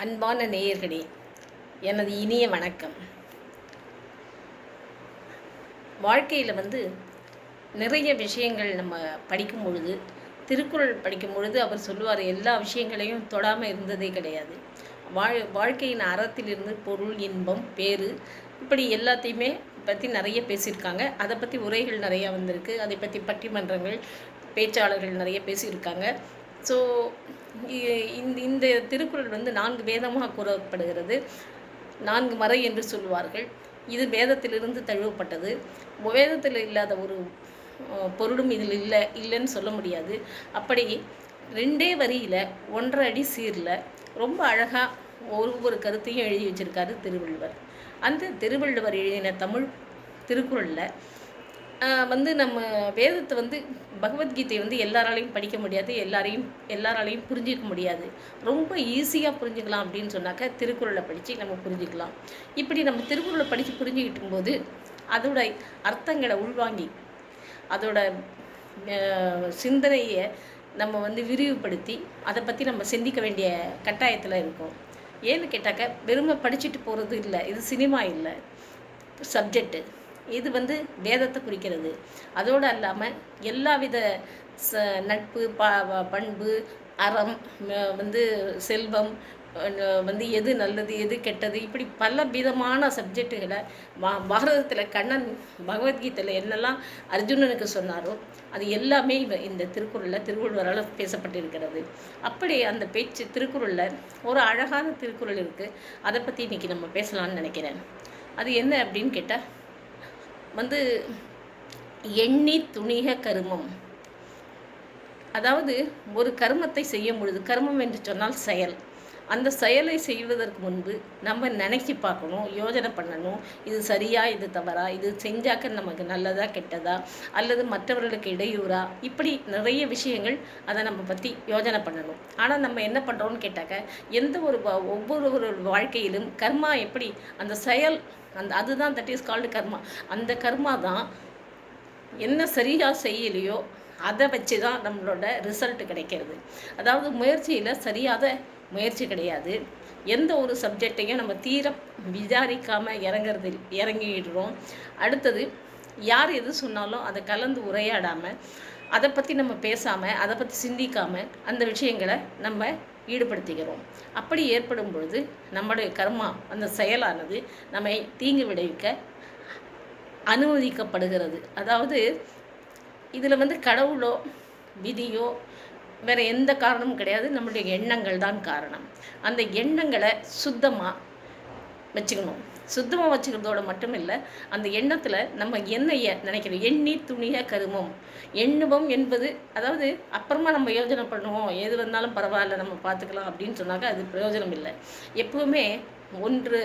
அன்பான நேயர்களே, எனது இனிய வணக்கம். வாழ்க்கையில் நிறைய விஷயங்கள் நம்ம படிக்கும் பொழுது, திருக்குறள் படிக்கும் பொழுது அவர் சொல்லுவார், எல்லா விஷயங்களையும் தொடாமல் இருந்ததே கிடையாது. வாழ்க்கையின் அறத்திலிருந்து பொருள், இன்பம், பேறு, இப்படி எல்லாத்தையுமே பற்றி நிறைய பேசியிருக்காங்க. அதை பற்றி உரைகள் நிறையா வந்திருக்கு. அதை பற்றி பட்டிமன்றங்கள், பேச்சாளர்கள் நிறைய பேசியிருக்காங்க. ஸோ இந்த திருக்குறள் 4 வேதமாக கூறப்படுகிறது. 4 மறை என்று சொல்லுவார்கள். இது வேதத்திலிருந்து தழுவப்பட்டது. வேதத்தில் இல்லாத ஒரு பொருளும் இதில் இல்லைன்னு சொல்ல முடியாது. அப்படி 2 வரியில் 1.5 அடி சீரில் ரொம்ப அழகாக ஒவ்வொரு கருத்தையும் எழுதி வச்சிருக்காரு திருவள்ளுவர். அந்த திருவள்ளுவர் எழுதின தமிழ் திருக்குறளில் நம்ம வேதத்தை பகவத்கீதை எல்லாராலையும் படிக்க முடியாது, எல்லாராலையும் புரிஞ்சிக்க முடியாது. ரொம்ப ஈஸியாக புரிஞ்சுக்கலாம் அப்படின்னு சொன்னாக்க திருக்குறளை படித்து நம்ம புரிஞ்சுக்கலாம். இப்படி நம்ம திருக்குறளை படித்து புரிஞ்சுக்கிட்டும் போது அதோட அர்த்தங்களை உள்வாங்கி அதோட சிந்தனையை நம்ம விரிவுபடுத்தி அதை பற்றி நம்ம சிந்திக்க வேண்டிய கட்டாயத்தில் இருக்கோம். ஏன்னு கேட்டாக்க வெறுமை படிச்சுட்டு போகிறது இல்லை, இது சினிமா இல்லை, சப்ஜெக்டு. இது வேதத்தை குறிக்கிறது. அதோடு இல்லாமல் எல்லாவித நட்பு, பண்பு, அறம், செல்வம், எது நல்லது எது கெட்டது, இப்படி பல விதமான சப்ஜெக்டுகளை பாரதத்தில் கண்ணன் பகவத்கீதையில் என்னெல்லாம் அர்ஜுனனுக்கு சொன்னாரோ அது எல்லாமே இந்த திருவள்ளுவரால் பேசப்பட்டிருக்கிறது. அப்படி அந்த பேச்சு திருக்குறளில் ஒரு அழகான திருக்குறள் இருக்குது. அதை பற்றி இன்றைக்கி நம்ம பேசலான்னு நினைக்கிறேன். அது என்ன அப்படின்னு கேட்டால் எண்ணி துணிக கருமம். அதாவது ஒரு கர்மத்தை செய்யும் பொழுது, கர்மம் என்று சொன்னால் செயல், அந்த செயலை செய்வதற்கு முன்பு நம்ம நினைச்சி பார்க்கணும், யோஜனை பண்ணணும். இது சரியா, இது தவறா, இது செஞ்சாக்க நமக்கு நல்லதா கெட்டதா, அல்லது மற்றவர்களுக்கு இடையூறா, இப்படி நிறைய விஷயங்கள் அதை நம்ம பற்றி யோஜனை பண்ணணும். ஆனால் நம்ம என்ன பண்ணுறோம்னு கேட்டாக்க, ஒவ்வொரு வாழ்க்கையிலும் கர்மா எப்படி அந்த செயல் அதுதான் தட் இஸ் கால்டு கர்மா. அந்த கர்மா தான் என்ன சரியாக செய்யலையோ அதை வச்சு தான் நம்மளோட ரிசல்ட் கிடைக்கிறது. அதாவது முயற்சியில் சரியாத முயற்சி கிடையாது. எந்த ஒரு சப்ஜெக்டையும் நம்ம தீர விசாரிக்காமல் இறங்கிடுறோம். அடுத்தது யார் எது சொன்னாலும் அதை கலந்து உரையாடாமல், அதை பற்றி நம்ம பேசாமல், அதை பற்றி சிந்திக்காமல் அந்த விஷயங்களை நம்ம ஈடுபடுத்திக்கிறோம். அப்படி ஏற்படும் பொழுது நம்முடைய கர்மா, அந்த செயலானது நம்மை தீங்கு விளைவிக்க அனுமதிக்கப்படுகிறது. அதாவது இதில் கடவுளோ விதியோ வேறு எந்த காரணமும் கிடையாது, நம்முடைய எண்ணங்கள் தான் காரணம். அந்த எண்ணங்களை சுத்தமாக வச்சுக்கணும். சுத்தமாக வச்சுக்கிறதோட மட்டும் இல்லை, அந்த எண்ணத்தில் நம்ம என்ன நினைக்கிறோம். எண்ணி துணிக கருமம். எண்ணுவோம் என்பது, அதாவது அப்புறமா நம்ம யோஜனை பண்ணுவோம், எது வந்தாலும் பரவாயில்ல நம்ம பார்த்துக்கலாம் அப்படின்னு சொன்னாக்க அது பிரயோஜனம் இல்லை. எப்பவுமே ஒன்று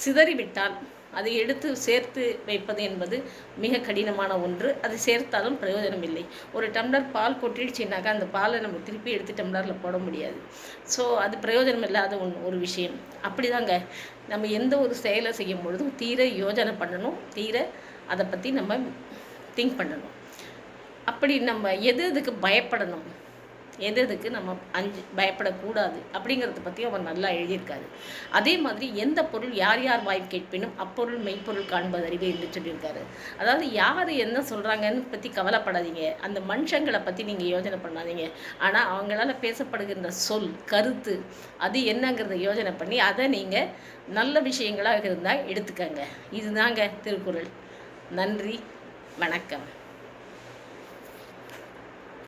சிதறிவிட்டால் அதை எடுத்து சேர்த்து வைப்பது என்பது மிக கடினமான ஒன்று. அது சேர்த்தாலும் பிரயோஜனம் இல்லை. ஒரு டம்ளர் பால் கொட்டிடுச்சுனாக்கா அந்த பாலை நம்ம திருப்பி எடுத்து டம்ளரில் போட முடியாது. ஸோ அது பிரயோஜனம் இல்லாத ஒரு விஷயம். அப்படிதாங்க நம்ம எந்த ஒரு செயலை செய்யும் பொழுதும் தீர யோஜனை பண்ணணும், தீர அதை பற்றி நம்ம திங்க் பண்ணணும். அப்படி நம்ம எதுக்கு பயப்படணும், எதுக்கு நம்ம பயப்படக்கூடாது அப்படிங்கிறத பற்றி அவர் நல்லா எழுதியிருக்காரு. அதே மாதிரி எந்த பொருள் யார் வாய் கேட்பினும் அப்பொருள் மெய்ப்பொருள் காண்பது அறிவு என்று சொல்லியிருக்காரு. அதாவது யார் என்ன சொல்கிறாங்கன்னு பற்றி கவலைப்படாதீங்க, அந்த மனுஷங்களை பற்றி நீங்கள் யோஜனை பண்ணாதீங்க. ஆனால் அவங்களால பேசப்படுகின்ற சொல், கருத்து, அது என்னங்கிறத யோஜனை பண்ணி அதை நீங்கள் நல்ல விஷயங்களாக இருந்தால் எடுத்துக்கங்க. இதுதாங்க திருக்குறள். நன்றி, வணக்கம்.